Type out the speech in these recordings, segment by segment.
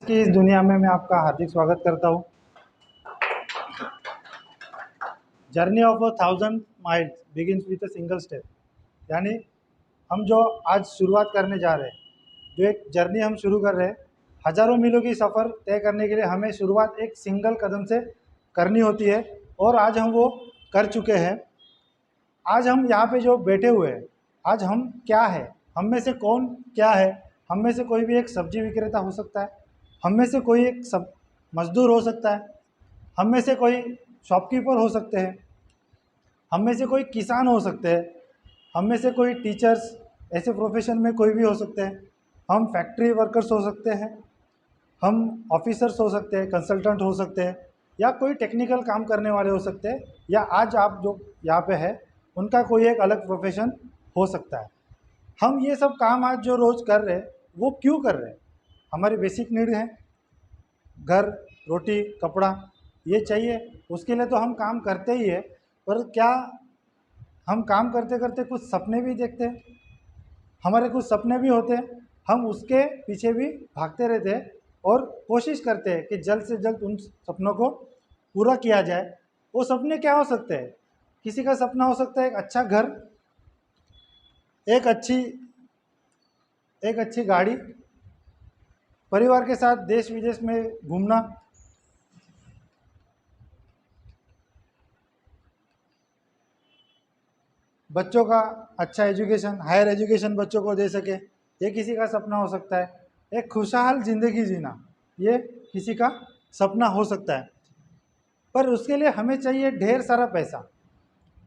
कि इस दुनिया में मैं आपका हार्दिक स्वागत करता हूँ। Journey of 1,000 miles begins with a single step. यानी हम जो आज शुरुआत करने जा रहे हैं, जो एक जर्नी हम शुरू कर रहे हैं, हज़ारों मीलों की सफ़र तय करने के लिए हमें शुरुआत एक सिंगल कदम से करनी होती है और आज हम वो कर चुके हैं। आज हम यहाँ पे जो बैठे हुए हैं, आज हम क्या है, हम में से कौन क्या है। हम में से कोई भी एक सब्जी विक्रेता हो सकता है, हम में से कोई एक सब मजदूर हो सकता है, हम में से कोई शॉपकीपर हो सकते हैं, हम में से कोई किसान हो सकते हैं, हम में से कोई टीचर्स, ऐसे प्रोफेशन में कोई भी हो सकते हैं, हम फैक्ट्री वर्कर्स हो सकते हैं, हम ऑफिसर्स हो सकते हैं, कंसल्टेंट हो सकते हैं, या कोई टेक्निकल काम करने वाले हो सकते हैं, या आज आप जो यहाँ पे है उनका कोई एक अलग प्रोफेशन हो सकता है। हम ये सब काम आज जो रोज़ कर रहे हैं वो क्यों कर रहे हैं? हमारी बेसिक नीड है, घर, रोटी, कपड़ा, ये चाहिए, उसके लिए तो हम काम करते ही है। पर क्या हम काम करते करते कुछ सपने भी देखते हैं? हमारे कुछ सपने भी होते हैं, हम उसके पीछे भी भागते रहते हैं और कोशिश करते हैं कि जल्द से जल्द उन सपनों को पूरा किया जाए। वो सपने क्या हो सकते हैं? किसी का सपना हो सकता है एक अच्छा घर, एक अच्छी गाड़ी, परिवार के साथ देश विदेश में घूमना, बच्चों का अच्छा एजुकेशन, हायर एजुकेशन बच्चों को दे सके, ये किसी का सपना हो सकता है। एक खुशहाल ज़िंदगी जीना, ये किसी का सपना हो सकता है। पर उसके लिए हमें चाहिए ढेर सारा पैसा,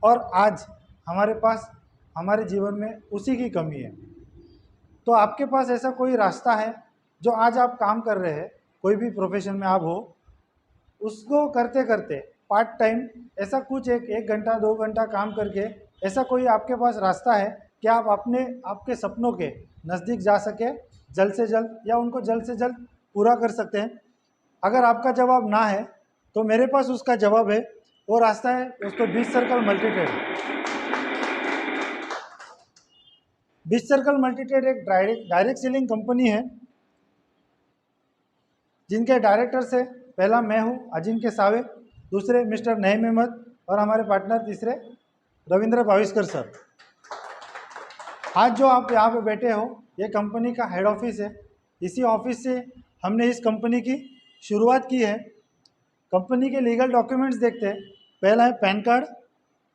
और आज हमारे पास हमारे जीवन में उसी की कमी है। तो आपके पास ऐसा कोई रास्ता है जो आज आप काम कर रहे हैं, कोई भी प्रोफेशन में आप हो, उसको करते करते पार्ट टाइम ऐसा कुछ एक घंटा 2 घंटा काम करके ऐसा कोई आपके पास रास्ता है कि आप अपने आपके सपनों के नज़दीक जा सके जल्द से जल्द, या उनको जल्द से जल्द पूरा कर सकते हैं? अगर आपका जवाब ना है तो मेरे पास उसका जवाब है। वो रास्ता है दोस्तों, बीच सर्कल मल्टीट्रेड। बीच सर्कल मल्टीट्रेड एक डायरेक्ट सेलिंग कंपनी है जिनके डायरेक्टर से पहला मैं हूँ अजिंक्य सावे, दूसरे मिस्टर नईम अहमद, और हमारे पार्टनर तीसरे रविंद्र भाविस्कर सर। आज जो आप यहाँ पे बैठे हो, ये कंपनी का हेड ऑफिस है। इसी ऑफिस से हमने इस कंपनी की शुरुआत की है। कंपनी के लीगल डॉक्यूमेंट्स देखते हैं। पहला है पैन कार्ड,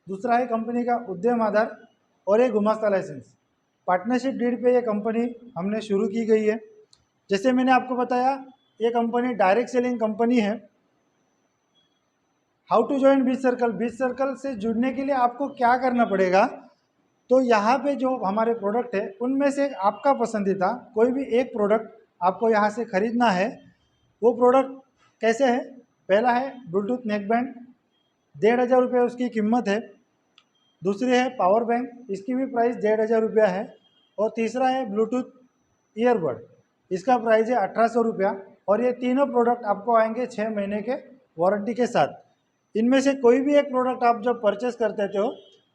दूसरा है कंपनी का उद्यम आधार, और एक गुमास्ता लाइसेंस। पार्टनरशिप डीड पे ये कंपनी हमने शुरू की गई है। जैसे मैंने आपको बताया, ये कंपनी डायरेक्ट सेलिंग कंपनी है। How to join Beach Circle? Beach Circle से जुड़ने के लिए आपको क्या करना पड़ेगा? तो यहाँ पे जो हमारे प्रोडक्ट है उनमें से आपका पसंदीदा कोई भी एक प्रोडक्ट आपको यहाँ से खरीदना है। वो प्रोडक्ट कैसे है? पहला है ब्लूटूथ नेक बैंड, 1,500 रुपये उसकी कीमत है। दूसरी है पावर बैंक, इसकी भी प्राइस 1,500 रुपया है। और तीसरा है ब्लूटूथ ईयरबड, इसका प्राइस है 1,800 रुपया। और ये तीनों प्रोडक्ट आपको आएंगे 6 महीने के वारंटी के साथ। इनमें से कोई भी एक प्रोडक्ट आप जब परचेस करते हो,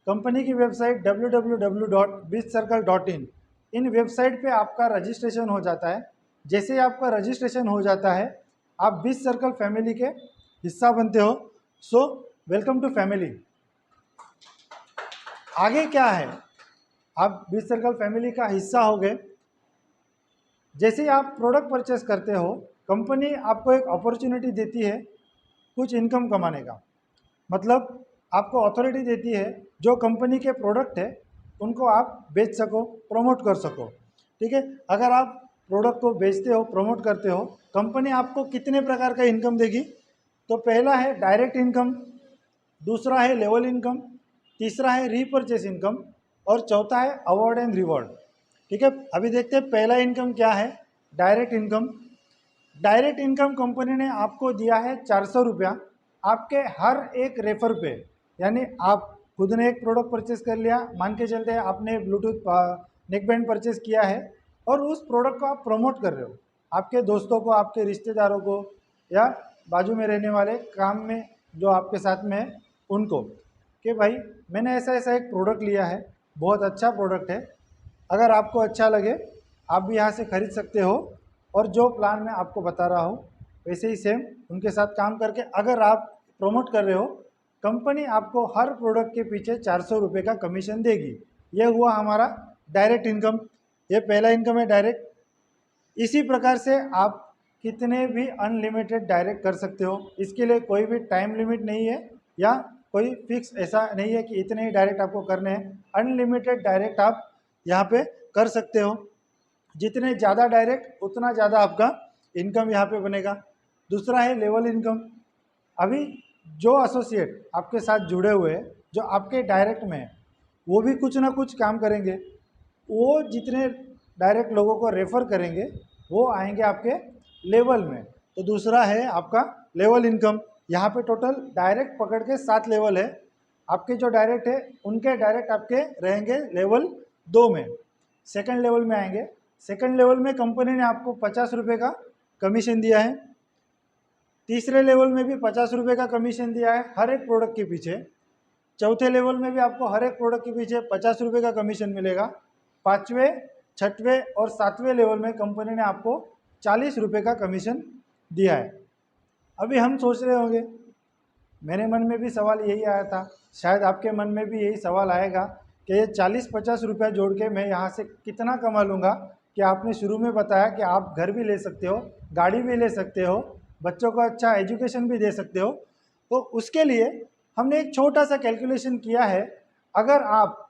कंपनी की वेबसाइट www.beachcircle.in, इन वेबसाइट पे आपका रजिस्ट्रेशन हो जाता है। जैसे ही आपका रजिस्ट्रेशन हो जाता है, आप बीच सर्कल फैमिली के हिस्सा बनते हो। So welcome to family. आगे क्या है? आप बीच सर्कल फैमिली का हिस्सा हो गए। जैसे ही आप प्रोडक्ट परचेस करते हो, कंपनी आपको एक अपॉर्चुनिटी देती है कुछ इनकम कमाने का। मतलब आपको अथॉरिटी देती है, जो कंपनी के प्रोडक्ट है उनको आप बेच सको, प्रमोट कर सको। ठीक है, अगर आप प्रोडक्ट को बेचते हो, प्रमोट करते हो, कंपनी आपको कितने प्रकार का इनकम देगी? तो पहला है डायरेक्ट इनकम, दूसरा है लेवल इनकम, तीसरा है रीपरचेस इनकम, और चौथा है अवार्ड एंड रिवॉर्ड। ठीक है, अभी देखते हैं पहला इनकम क्या है। Direct income. Direct income company ने आपको दिया है 400 रुपया आपके हर एक रेफर पे। यानी आप खुद ने एक प्रोडक्ट परचेस कर लिया, मान के चलते हैं आपने ब्लूटूथ नेक बैंड परचेस किया है, और उस प्रोडक्ट को आप प्रमोट कर रहे हो आपके दोस्तों को, आपके रिश्तेदारों को, या बाजू में रहने वाले काम में जो आपके साथ में है उनको, कि भाई मैंने ऐसा ऐसा एक प्रोडक्ट लिया है, बहुत अच्छा प्रोडक्ट है, अगर आपको अच्छा लगे आप भी यहाँ से खरीद सकते हो। और जो प्लान मैं आपको बता रहा हूँ वैसे ही सेम उनके साथ काम करके अगर आप प्रमोट कर रहे हो, कंपनी आपको हर प्रोडक्ट के पीछे 400 रुपये का कमीशन देगी। ये हुआ हमारा डायरेक्ट इनकम, ये पहला इनकम है डायरेक्ट। इसी प्रकार से आप कितने भी अनलिमिटेड डायरेक्ट कर सकते हो, इसके लिए कोई भी टाइम लिमिट नहीं है या कोई फिक्स ऐसा नहीं है कि इतने ही डायरेक्ट आपको करने हैं। अनलिमिटेड डायरेक्ट आप यहाँ पे कर सकते हो, जितने ज़्यादा डायरेक्ट उतना ज़्यादा आपका इनकम यहाँ पे बनेगा। दूसरा है लेवल इनकम। अभी जो एसोसिएट आपके साथ जुड़े हुए हैं, जो आपके डायरेक्ट में है, वो भी कुछ ना कुछ काम करेंगे। वो जितने डायरेक्ट लोगों को रेफ़र करेंगे वो आएंगे आपके लेवल में। तो दूसरा है आपका लेवल इनकम। यहाँ पे टोटल डायरेक्ट पकड़ के 7 लेवल है। आपके जो डायरेक्ट है उनके डायरेक्ट आपके रहेंगे लेवल 2 में। सेकंड लेवल में आएंगे, सेकंड लेवल में कंपनी ने आपको 50 रुपये का कमीशन दिया है। तीसरे लेवल में भी 50 रुपये का कमीशन दिया है हर एक प्रोडक्ट के पीछे। चौथे लेवल में भी आपको हर एक प्रोडक्ट के पीछे 50 रुपये का कमीशन मिलेगा। पाँचवें, छठवें और सातवें लेवल में कंपनी ने आपको 40 रुपये का कमीशन दिया है। अभी हम सोच रहे होंगे, मेरे मन में भी सवाल यही आया था, शायद आपके मन में भी यही सवाल आएगा कि ये 40-50 रुपया जोड़ के मैं यहाँ से कितना कमा लूँगा। कि आपने शुरू में बताया कि आप घर भी ले सकते हो, गाड़ी भी ले सकते हो, बच्चों को अच्छा एजुकेशन भी दे सकते हो। तो उसके लिए हमने एक छोटा सा कैलकुलेशन किया है। अगर आप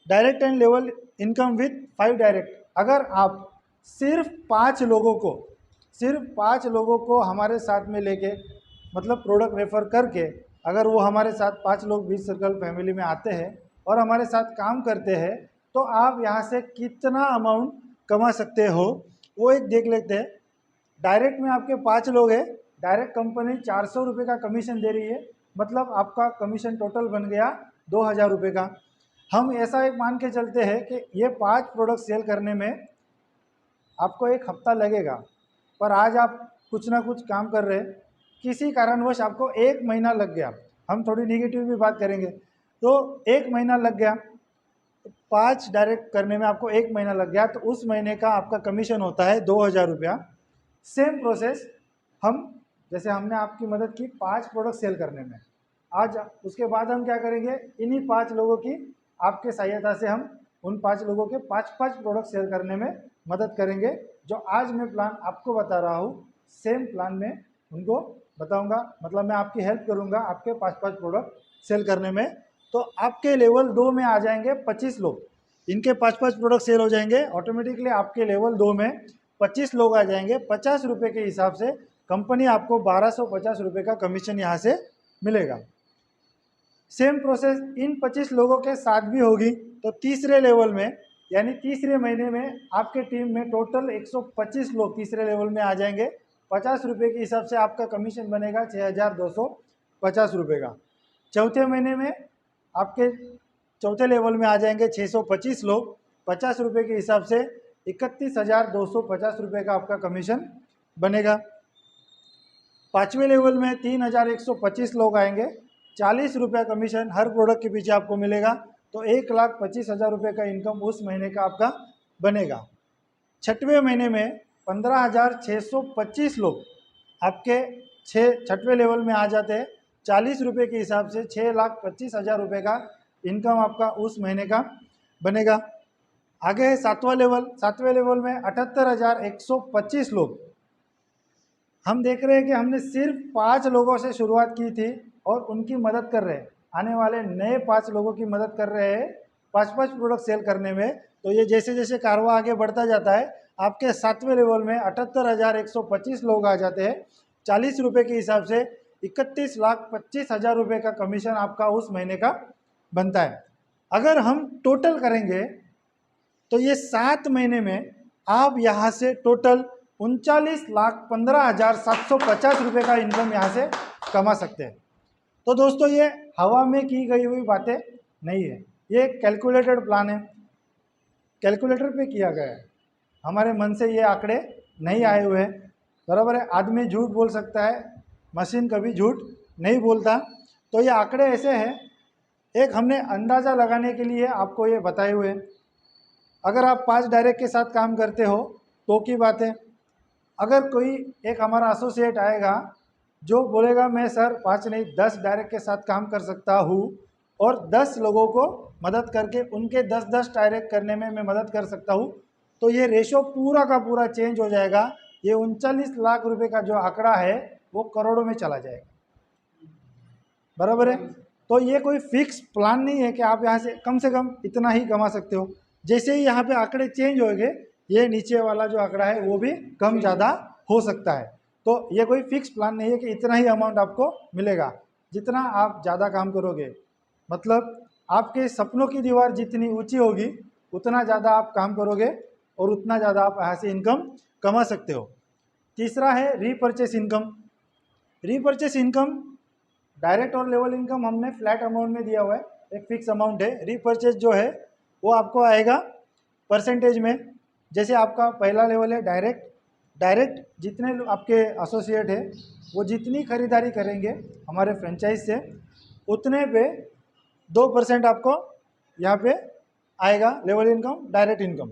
direct and level income with 5 direct, अगर आप सिर्फ 5 लोगों को हमारे साथ में लेके, मतलब प्रोडक्ट रेफर करके, अगर वो हमारे साथ 5 लोग बीच सर्कल फैमिली में आते हैं और हमारे साथ काम करते हैं, तो आप यहाँ से कितना अमाउंट कमा सकते हो वो एक देख लेते हैं। डायरेक्ट में आपके 5 लोग हैं, डायरेक्ट कंपनी 400 रुपये का कमीशन दे रही है, मतलब आपका कमीशन टोटल बन गया 2000 रुपये का। हम ऐसा एक मान के चलते हैं कि ये 5 प्रोडक्ट सेल करने में आपको 1 हफ्ता लगेगा, पर आज आप कुछ ना कुछ काम कर रहे हैं, किसी कारणवश आपको 1 महीना लग गया। हम थोड़ी निगेटिव भी बात करेंगे, तो 1 महीना लग गया, 5 डायरेक्ट करने में आपको 1 महीना लग गया, तो उस महीने का आपका कमीशन होता है 2000 रुपया। सेम प्रोसेस हम, जैसे हमने आपकी मदद की 5 प्रोडक्ट सेल करने में, आज उसके बाद हम क्या करेंगे, इन्हीं 5 लोगों की आपके सहायता से हम उन 5 लोगों के 5-5 प्रोडक्ट सेल करने में मदद करेंगे। जो आज मैं प्लान आपको बता रहा हूँ, सेम प्लान में उनको बताऊंगा, मतलब मैं आपकी हेल्प करूंगा आपके 5-5 प्रोडक्ट सेल करने में। तो आपके लेवल 2 में आ जाएंगे 25 लोग, इनके 5-5 प्रोडक्ट सेल हो जाएंगे, ऑटोमेटिकली आपके लेवल 2 में 25 लोग आ जाएंगे। 50 रुपये के हिसाब से कंपनी आपको 1250 रुपये का कमीशन यहाँ से मिलेगा। सेम प्रोसेस इन 25 लोगों के साथ भी होगी। तो तीसरे लेवल में, यानी तीसरे महीने में आपके टीम में टोटल 125 लोग तीसरे लेवल में आ जाएंगे। 50 रुपये के हिसाब से आपका कमीशन बनेगा 6250 रुपये का। चौथे महीने में आपके चौथे लेवल में आ जाएंगे 625 लोग, 50 रुपये के हिसाब से 31,250 रुपये का आपका कमीशन बनेगा। पाँचवें लेवल में 3,125 लोग आएंगे, 40 रुपया कमीशन हर प्रोडक्ट के पीछे आपको मिलेगा, तो 1,25,000 रुपये का इनकम उस महीने का आपका बनेगा। छठवें महीने में 15,625 लोग आपके छठवें लेवल में आ जाते हैं। 40 रुपये के हिसाब से 6,25,000 रुपये का इनकम आपका उस महीने का बनेगा। आगे है सातवां लेवल। सातवें लेवल में 78,125 लोग। हम देख रहे हैं कि हमने सिर्फ 5 लोगों से शुरुआत की थी और उनकी मदद कर रहे हैं, आने वाले नए 5 लोगों की मदद कर रहे हैं 5-5 प्रोडक्ट सेल करने में। तो ये जैसे जैसे कारवा आगे बढ़ता जाता है, आपके सातवें लेवल में 78,125 लोग आ जाते हैं। 40 रुपये के हिसाब से 31,25,000 रुपये का कमीशन आपका उस महीने का बनता है। अगर हम टोटल करेंगे तो ये 7 महीने में आप यहाँ से टोटल 39,15,750 रुपये का इनकम यहाँ से कमा सकते हैं। तो दोस्तों, ये हवा में की गई हुई बातें नहीं है, ये कैलकुलेटेड प्लान है, कैलकुलेटर पे किया गया है। हमारे मन से ये आंकड़े नहीं आए हुए हैं, बराबर है। आदमी झूठ बोल सकता है, मशीन कभी झूठ नहीं बोलता। तो ये आंकड़े ऐसे हैं, एक हमने अंदाज़ा लगाने के लिए आपको ये बताए हुए हैं। अगर आप 5 डायरेक्ट के साथ काम करते हो तो की बात है, अगर कोई एक हमारा एसोसिएट आएगा जो बोलेगा मैं सर 5 नहीं 10 डायरेक्ट के साथ काम कर सकता हूँ और 10 लोगों को मदद करके उनके 10-10 डायरेक्ट करने में मैं मदद कर सकता हूँ, तो ये रेशो पूरा का पूरा चेंज हो जाएगा। ये 39 लाख रुपए का जो आंकड़ा है वो करोड़ों में चला जाएगा। बराबर है। तो ये कोई फिक्स प्लान नहीं है कि आप यहाँ से कम इतना ही कमा सकते हो। जैसे ही यहाँ पे आंकड़े चेंज होंगे ये नीचे वाला जो आंकड़ा है वो भी कम ज़्यादा हो सकता है। तो ये कोई फिक्स प्लान नहीं है कि इतना ही अमाउंट आपको मिलेगा। जितना आप ज़्यादा काम करोगे, मतलब आपके सपनों की दीवार जितनी ऊंची होगी उतना ज़्यादा आप काम करोगे और उतना ज़्यादा आप यहाँ से इनकम कमा सकते हो। तीसरा है रीपरचेस इनकम। रीपरचेस इनकम डायरेक्ट और लेवल इनकम हमने फ्लैट अमाउंट में दिया हुआ है, एक फिक्स अमाउंट है। रीपरचेज जो है वो आपको आएगा परसेंटेज में। जैसे आपका पहला लेवल है डायरेक्ट जितने आपके एसोसिएट है वो जितनी खरीदारी करेंगे हमारे फ्रेंचाइज से उतने पे 2% आपको यहाँ पे आएगा level income, direct income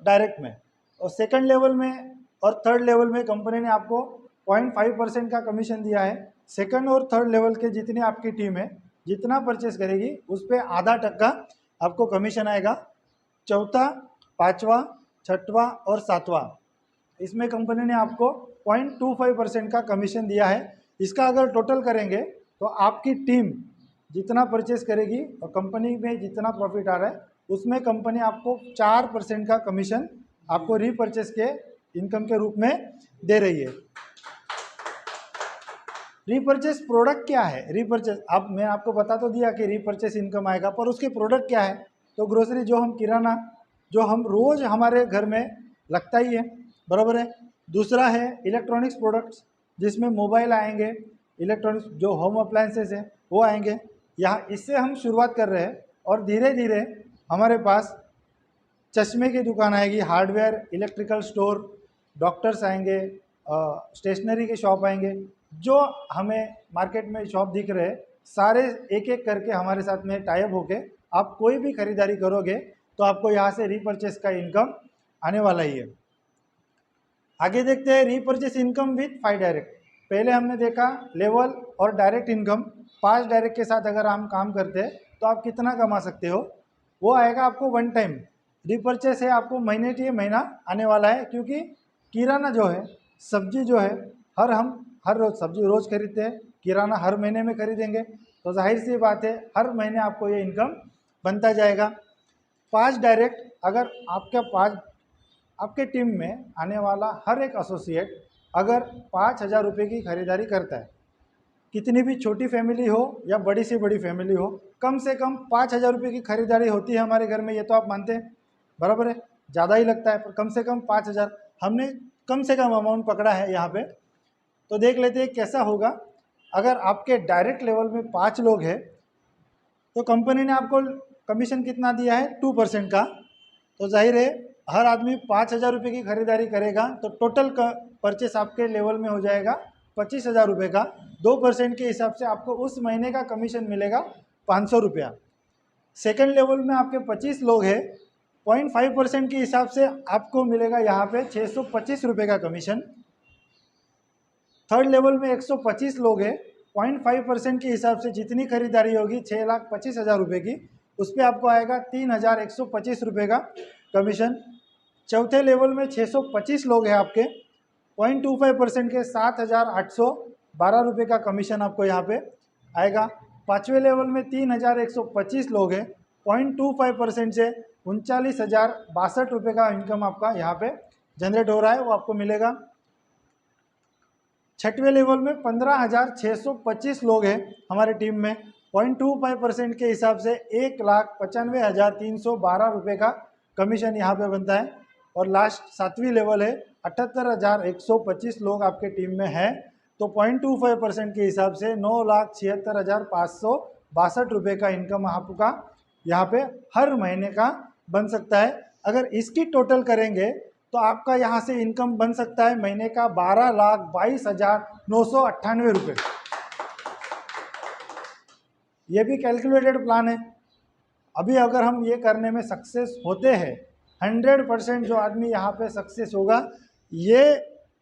direct में। और सेकंड लेवल में और थर्ड लेवल में कंपनी ने आपको 0.5% का कमीशन दिया है। सेकंड और थर्ड लेवल के जितनी आपकी टीम है जितना परचेस करेगी उस पर ½ आपको कमीशन आएगा। चौथा, पाँचवा, छठवां और सातवां इसमें कंपनी ने आपको 0.25% का कमीशन दिया है। इसका अगर टोटल करेंगे तो आपकी टीम जितना परचेस करेगी और कंपनी में जितना प्रॉफिट आ रहा है उसमें कंपनी आपको 4% का कमीशन आपको रीपरचेस के इनकम के रूप में दे रही है। रीपरचेस प्रोडक्ट क्या है? रीपरचेस अब मैं आपको बता तो दिया कि रीपरचेस इनकम आएगा, पर उसके प्रोडक्ट क्या है? तो ग्रोसरी जो हम किराना जो हम रोज़ हमारे घर में लगता ही है, बराबर है। दूसरा है इलेक्ट्रॉनिक्स प्रोडक्ट्स जिसमें मोबाइल आएंगे, इलेक्ट्रॉनिक्स जो होम अप्लायंसेस है वो आएंगे। यहाँ इससे हम शुरुआत कर रहे हैं और धीरे धीरे हमारे पास चश्मे की दुकान आएगी, हार्डवेयर, इलेक्ट्रिकल स्टोर, डॉक्टर्स आएंगे, स्टेशनरी के शॉप आएंगे। जो हमें मार्केट में शॉप दिख रहे हैं सारे एक एक करके हमारे साथ में टाइप होके आप कोई भी खरीदारी करोगे तो आपको यहाँ से रीपरचेस का इनकम आने वाला ही है। आगे देखते हैं रीपरचेस इनकम विथ 5 डायरेक्ट। पहले हमने देखा लेवल और डायरेक्ट इनकम। 5 डायरेक्ट के साथ अगर हम काम करते हैं तो आप कितना कमा सकते हो, वो आएगा आपको वन टाइम। रीपरचेस है आपको महीने की महीना आने वाला है, क्योंकि किराना जो है, सब्जी जो है, हर रोज़ सब्जी रोज़ खरीदते हैं, किराना हर महीने में खरीदेंगे तो जाहिर सी बात है हर महीने आपको ये इनकम बनता जाएगा। 5 डायरेक्ट अगर आपके टीम में आने वाला हर एक एसोसिएट अगर 5,000 रुपये की खरीदारी करता है, कितनी भी छोटी फैमिली हो या बड़ी से बड़ी फैमिली हो, कम से कम 5,000 रुपये की खरीदारी होती है हमारे घर में, ये तो आप मानते हैं, बराबर है। ज़्यादा ही लगता है पर कम से कम 5,000 हमने कम से कम अमाउंट पकड़ा है यहाँ पे। तो देख लेते हैं कैसा होगा। अगर आपके डायरेक्ट लेवल में 5 लोग हैं तो कंपनी ने आपको कमीशन कितना दिया है? 2% का। तो जाहिर है हर आदमी 5,000 रुपये की खरीदारी करेगा तो टोटल का परचेस आपके लेवल में हो जाएगा 25,000 रुपये का। 2% के हिसाब से आपको उस महीने का कमीशन मिलेगा 500 रुपया। सेकेंड लेवल में आपके 25 लोग हैं, 0.5% के हिसाब से आपको मिलेगा यहाँ पे 625 रुपये का कमीशन। थर्ड लेवल में 125 लोग हैं, 0.5% के हिसाब से जितनी खरीदारी होगी 6,25,000 रुपये की, उस पर आपको आएगा 3,125 रुपये का कमीशन। चौथे लेवल में 625 लोग हैं आपके, 0.25% के 7,812 रुपये का कमीशन आपको यहाँ पे आएगा। पाँचवें लेवल में 3,125 लोग हैं, 0.25% से 39,062 रुपये का इनकम आपका यहाँ पे जनरेट हो रहा है, वो आपको मिलेगा। छठवें लेवल में 15,625 लोग हैं हमारे टीम में, 0.25% के हिसाब से 1,95,312 रुपये का कमीशन यहाँ पे बनता है। और लास्ट 7वीं लेवल है, 78,125 लोग आपके टीम में हैं, तो 0.25% के हिसाब से 9,76,562 रुपये का इनकम आपका यहाँ पे हर महीने का बन सकता है। अगर इसकी टोटल करेंगे तो आपका यहाँ से इनकम बन सकता है महीने का 12,22,998 रुपये। ये भी कैलकुलेटेड प्लान है। अभी अगर हम ये करने में सक्सेस होते हैं, 100% जो आदमी यहाँ पे सक्सेस होगा, ये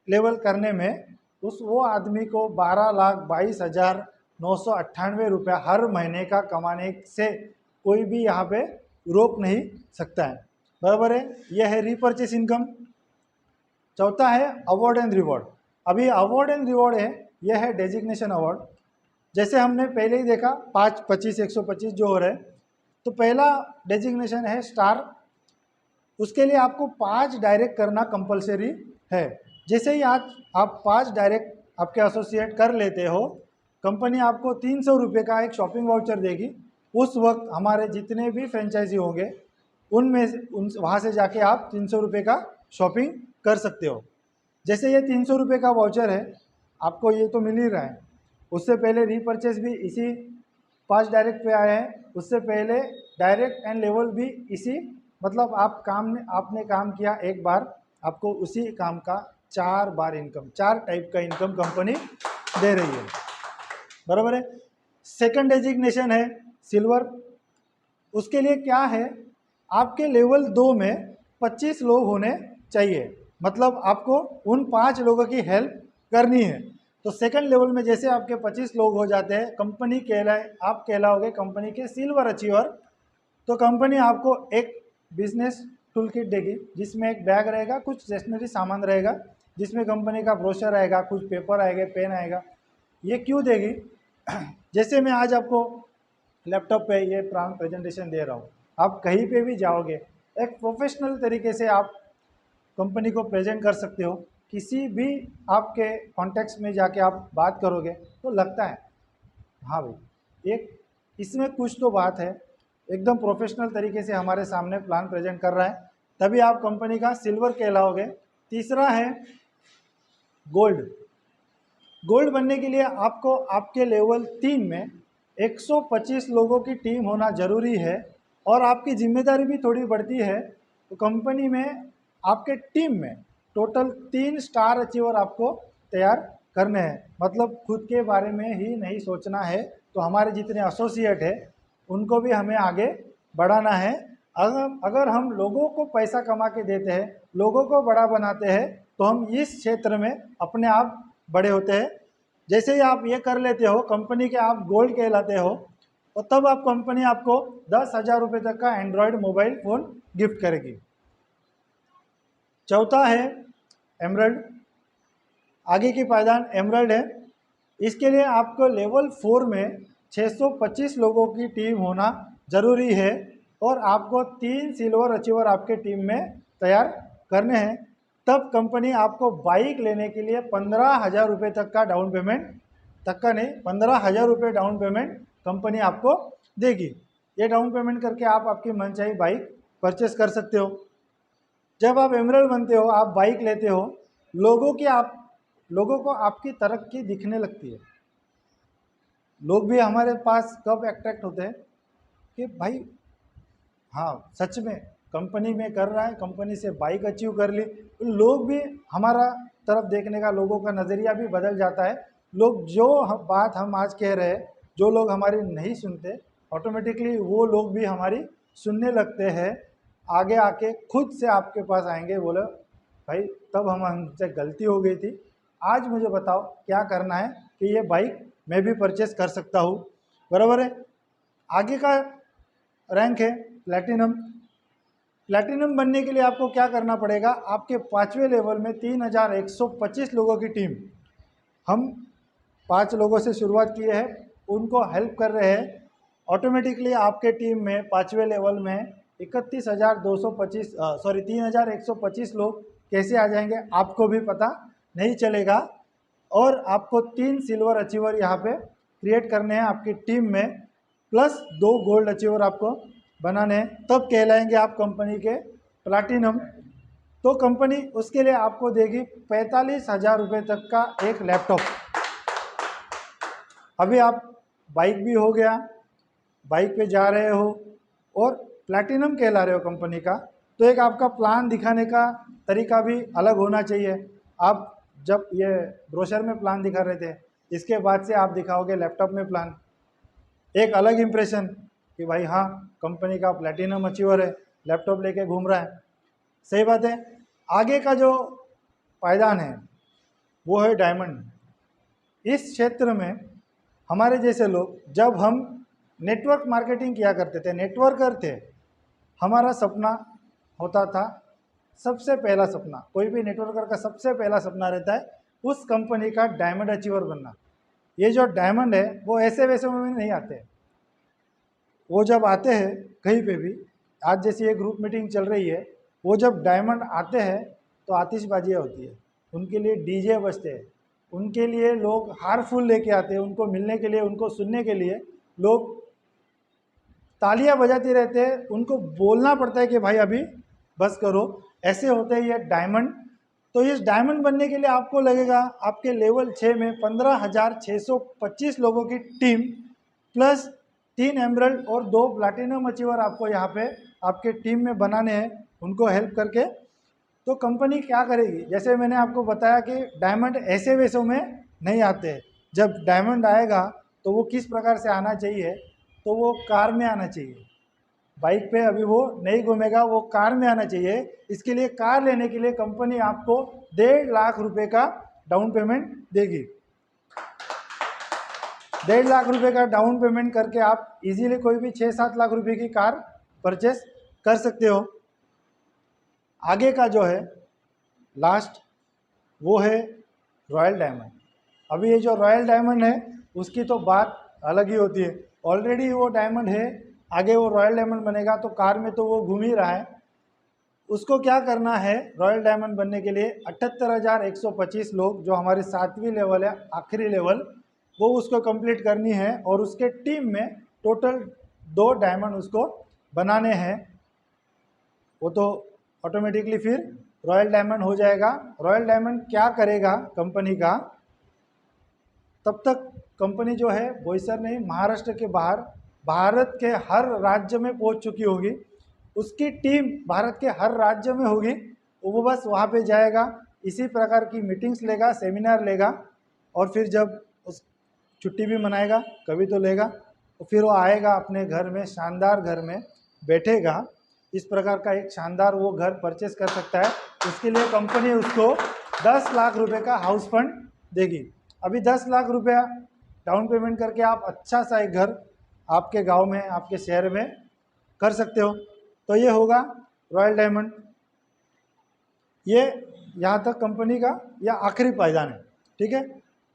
लेवल करने में उस वो आदमी को 12,22,998 रुपया हर महीने का कमाने से कोई भी यहाँ पे रोक नहीं सकता है, बराबर है। यह है रीपर्चेस इनकम। चौथा है अवार्ड एंड रिवॉर्ड। अभी अवार्ड एंड रिवॉर्ड है, यह है डेजिग्नेशन अवार्ड। जैसे हमने पहले ही देखा 5, 25, 125 जो हो रहे हैं, तो पहला डेजिग्नेशन है स्टार। उसके लिए आपको 5 डायरेक्ट करना कंपलसरी है। जैसे ही आज आप 5 डायरेक्ट आपके एसोसिएट कर लेते हो, कंपनी आपको 300 रुपये का एक शॉपिंग वाउचर देगी। उस वक्त हमारे जितने भी फ्रेंचाइजी होंगे उनमें वहाँ से जाके आप 300 रुपये का शॉपिंग कर सकते हो। जैसे ये 300 रुपये का वाउचर है, आपको ये तो मिल ही रहा है। उससे पहले रीपरचेस भी इसी 5 डायरेक्ट पे आए हैं। उससे पहले डायरेक्ट एंड लेवल भी इसी, मतलब आपने काम किया एक बार, आपको उसी काम का 4 बार इनकम, 4 टाइप का इनकम कंपनी दे रही है, बराबर है। सेकंड डेजिग्नेशन है सिल्वर। उसके लिए क्या है, आपके लेवल 2 में 25 लोग होने चाहिए, मतलब आपको उन 5 लोगों की हेल्प करनी है। तो सेकंड लेवल में जैसे आपके 25 लोग हो जाते हैं, कंपनी आप कहलाओगे कंपनी के सिल्वर अचीवर। तो कंपनी आपको एक बिजनेस टूल किट देगी, जिसमें एक बैग रहेगा, कुछ स्टेशनरी सामान रहेगा, जिसमें कंपनी का ब्रोशर आएगा, कुछ पेपर आएगा, पेन आएगा। ये क्यों देगी? जैसे मैं आज आपको लैपटॉप पे ये प्रेजेंटेशन दे रहा हूँ, आप कहीं पे भी जाओगे एक प्रोफेशनल तरीके से आप कंपनी को प्रेजेंट कर सकते हो। किसी भी आपके कॉन्टेक्स्ट में जाके आप बात करोगे तो लगता है हाँ भाई एक इसमें कुछ तो बात है, एकदम प्रोफेशनल तरीके से हमारे सामने प्लान प्रेजेंट कर रहा है, तभी आप कंपनी का सिल्वर कहलाओगे। तीसरा है गोल्ड। गोल्ड बनने के लिए आपको आपके लेवल 3 में 125 लोगों की टीम होना जरूरी है, और आपकी जिम्मेदारी भी थोड़ी बढ़ती है। तो कंपनी में आपके टीम में टोटल 3 स्टार अचीवर आपको तैयार करने हैं, मतलब खुद के बारे में ही नहीं सोचना है। तो हमारे जितने एसोसिएट है उनको भी हमें आगे बढ़ाना है। अगर हम लोगों को पैसा कमा के देते हैं, लोगों को बड़ा बनाते हैं, तो हम इस क्षेत्र में अपने आप बड़े होते हैं। जैसे ही आप ये कर लेते हो, कंपनी के आप गोल्ड कहलाते हो, और तब आप कंपनी आपको 10,000 रुपये तक का एंड्रॉयड मोबाइल फ़ोन गिफ्ट करेगी। चौथा है एमरल्ड। आगे की पायदान एमरल्ड है। इसके लिए आपको लेवल 4 में 625 लोगों की टीम होना ज़रूरी है, और आपको 3 सिल्वर अचीवर आपके टीम में तैयार करने हैं। तब कंपनी आपको बाइक लेने के लिए 15,000 रुपये तक का डाउन पेमेंट, तक का नहीं 15,000 रुपये डाउन पेमेंट कंपनी आपको देगी। ये डाउन पेमेंट करके आप आपकी मनचाही बाइक परचेस कर सकते हो। जब आप एमरल्ड बनते हो, आप बाइक लेते हो, लोगों को आपकी तरक्की दिखने लगती है। लोग भी हमारे पास कब अट्रैक्ट होते हैं कि भाई हाँ सच में कंपनी में कर रहा है, कंपनी से बाइक अचीव कर ली, तो लोग भी हमारा तरफ देखने का, लोगों का नज़रिया भी बदल जाता है। लोग जो बात हम आज कह रहे हैं, जो लोग हमारी नहीं सुनते, ऑटोमेटिकली वो लोग भी हमारी सुनने लगते हैं। आगे आके खुद से आपके पास आएंगे, बोले भाई तब हमसे गलती हो गई थी, आज मुझे बताओ क्या करना है कि ये बाइक मैं भी परचेस कर सकता हूँ, बराबर है। आगे का रैंक है प्लैटिनम। प्लैटिनम बनने के लिए आपको क्या करना पड़ेगा, आपके 5वें लेवल में 3,125 लोगों की टीम, हम 5 लोगों से शुरुआत किए हैं, उनको हेल्प कर रहे हैं। ऑटोमेटिकली आपके टीम में 5वें लेवल में 3,125 लोग कैसे आ जाएंगे आपको भी पता नहीं चलेगा। और आपको 3 सिल्वर अचीवर यहाँ पे क्रिएट करने हैं आपकी टीम में, प्लस 2 गोल्ड अचीवर आपको बनाने हैं, तब कहलाएंगे आप कंपनी के प्लैटिनम। तो कंपनी उसके लिए आपको देगी 45,000 रुपये तक का एक लैपटॉप। अभी आप बाइक भी हो गया, बाइक पे जा रहे हो और प्लैटिनम कहला रहे हो कंपनी का, तो एक आपका प्लान दिखाने का तरीका भी अलग होना चाहिए। आप जब ये ब्रोशर में प्लान दिखा रहे थे, इसके बाद से आप दिखाओगे लैपटॉप में प्लान, एक अलग इंप्रेशन कि भाई हाँ कंपनी का प्लैटिनम अचीवर है, लैपटॉप लेके घूम रहा है। सही बात है। आगे का जो पायदान है वो है डायमंड। इस क्षेत्र में हमारे जैसे लोग, जब हम नेटवर्क मार्केटिंग किया करते थे, नेटवर्कर थे, हमारा सपना होता था, सबसे पहला सपना, कोई भी नेटवर्कर का सबसे पहला सपना रहता है उस कंपनी का डायमंड अचीवर बनना। ये जो डायमंड है वो ऐसे वैसे में नहीं आते, वो जब आते हैं कहीं पे भी, आज जैसी एक ग्रुप मीटिंग चल रही है, वो जब डायमंड आते हैं तो आतिशबाजियाँ होती है, उनके लिए डीजे बजते हैं, उनके लिए लोग हार फूल लेके आते हैं, उनको मिलने के लिए, उनको सुनने के लिए लोग तालियां बजाते रहते हैं, उनको बोलना पड़ता है कि भाई अभी बस करो। ऐसे होते हैं ये डायमंड। तो इस डायमंड बनने के लिए आपको लगेगा आपके लेवल 6 में 15,625 लोगों की टीम प्लस 3 एमरल्ड और 2 प्लैटिनम अचीवर आपको यहाँ पे आपके टीम में बनाने हैं, उनको हेल्प करके। तो कंपनी क्या करेगी, जैसे मैंने आपको बताया कि डायमंड ऐसे वैसों में नहीं आते। जब डायमंड आएगा तो वो किस प्रकार से आना चाहिए, तो वो कार में आना चाहिए, बाइक पे अभी वो नहीं घूमेगा, वो कार में आना चाहिए। इसके लिए कार लेने के लिए कंपनी आपको 1.5 लाख रुपए का डाउन पेमेंट देगी। 1.5 लाख रुपए का डाउन पेमेंट करके आप इजीली कोई भी 6-7 लाख रुपए की कार परचेस कर सकते हो। आगे का जो है लास्ट, वो है रॉयल डायमंड। अभी ये जो रॉयल डायमंड है उसकी तो बात अलग ही होती है, ऑलरेडी वो डायमंड है, आगे वो रॉयल डायमंड बनेगा तो कार में तो वो घूम ही रहा है। उसको क्या करना है, रॉयल डायमंड बनने के लिए 78,125 लोग, जो हमारी 7वीं लेवल है, आखिरी लेवल, वो उसको कंप्लीट करनी है और उसके टीम में टोटल 2 डायमंड उसको बनाने हैं। वो तो ऑटोमेटिकली फिर रॉयल डायमंड हो जाएगा। रॉयल डायमंड क्या करेगा कंपनी का, तब तक कंपनी जो है बोईसर नहीं, महाराष्ट्र के बाहर, भारत के हर राज्य में पहुंच चुकी होगी, उसकी टीम भारत के हर राज्य में होगी, वो बस वहाँ पे जाएगा, इसी प्रकार की मीटिंग्स लेगा, सेमिनार लेगा, और फिर जब उस छुट्टी भी मनाएगा, कभी तो लेगा, तो फिर वो आएगा अपने घर में, शानदार घर में बैठेगा। इस प्रकार का एक शानदार वो घर परचेस कर सकता है। उसके लिए कंपनी उसको 10 लाख रुपए का हाउस फंड देगी। अभी 10 लाख रुपया डाउन पेमेंट करके आप अच्छा सा एक घर आपके गांव में, आपके शहर में कर सकते हो। तो ये होगा रॉयल डायमंड। ये यहाँ तक कंपनी का या आखिरी पायदान है, ठीक है।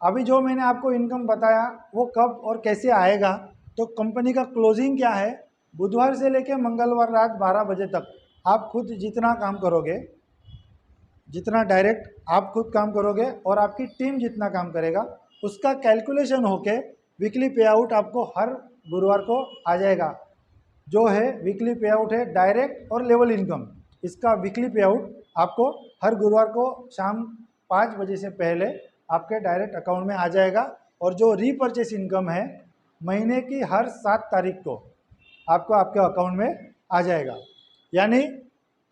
अभी जो मैंने आपको इनकम बताया वो कब और कैसे आएगा, तो कंपनी का क्लोजिंग क्या है, बुधवार से लेकर मंगलवार रात 12 बजे तक आप खुद जितना काम करोगे, जितना डायरेक्ट आप खुद काम करोगे और आपकी टीम जितना काम करेगा, उसका कैलकुलेशन होके वीकली पे आउट आपको हर गुरुवार को आ जाएगा। जो है वीकली पे आउट है डायरेक्ट और लेवल इनकम, इसका वीकली पे आउट आपको हर गुरुवार को शाम 5 बजे से पहले आपके डायरेक्ट अकाउंट में आ जाएगा। और जो रीपर्चेस इनकम है महीने की हर 7 तारीख को आपको आपके अकाउंट में आ जाएगा। यानी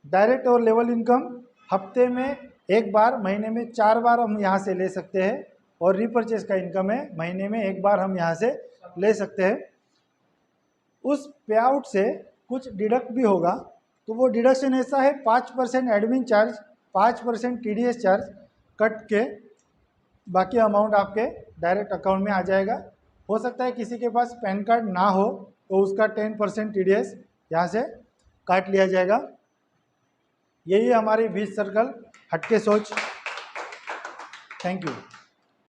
डायरेक्ट और लेवल इनकम हफ्ते में 1 बार, महीने में 4 बार हम यहाँ से ले सकते हैं, और रीपर्चेस का इनकम है महीने में 1 बार हम यहाँ से ले सकते हैं। उस पे आउट से कुछ डिडक्ट भी होगा, तो वो डिडक्शन ऐसा है 5% admin charge, 5% TDS charge cut के बाकी अमाउंट आपके डायरेक्ट अकाउंट में आ जाएगा। हो सकता है किसी के पास पैन कार्ड ना हो तो उसका 10% TDS यहाँ से काट लिया जाएगा। यही हमारी 20 सर्कल हटके सोच। Thank you.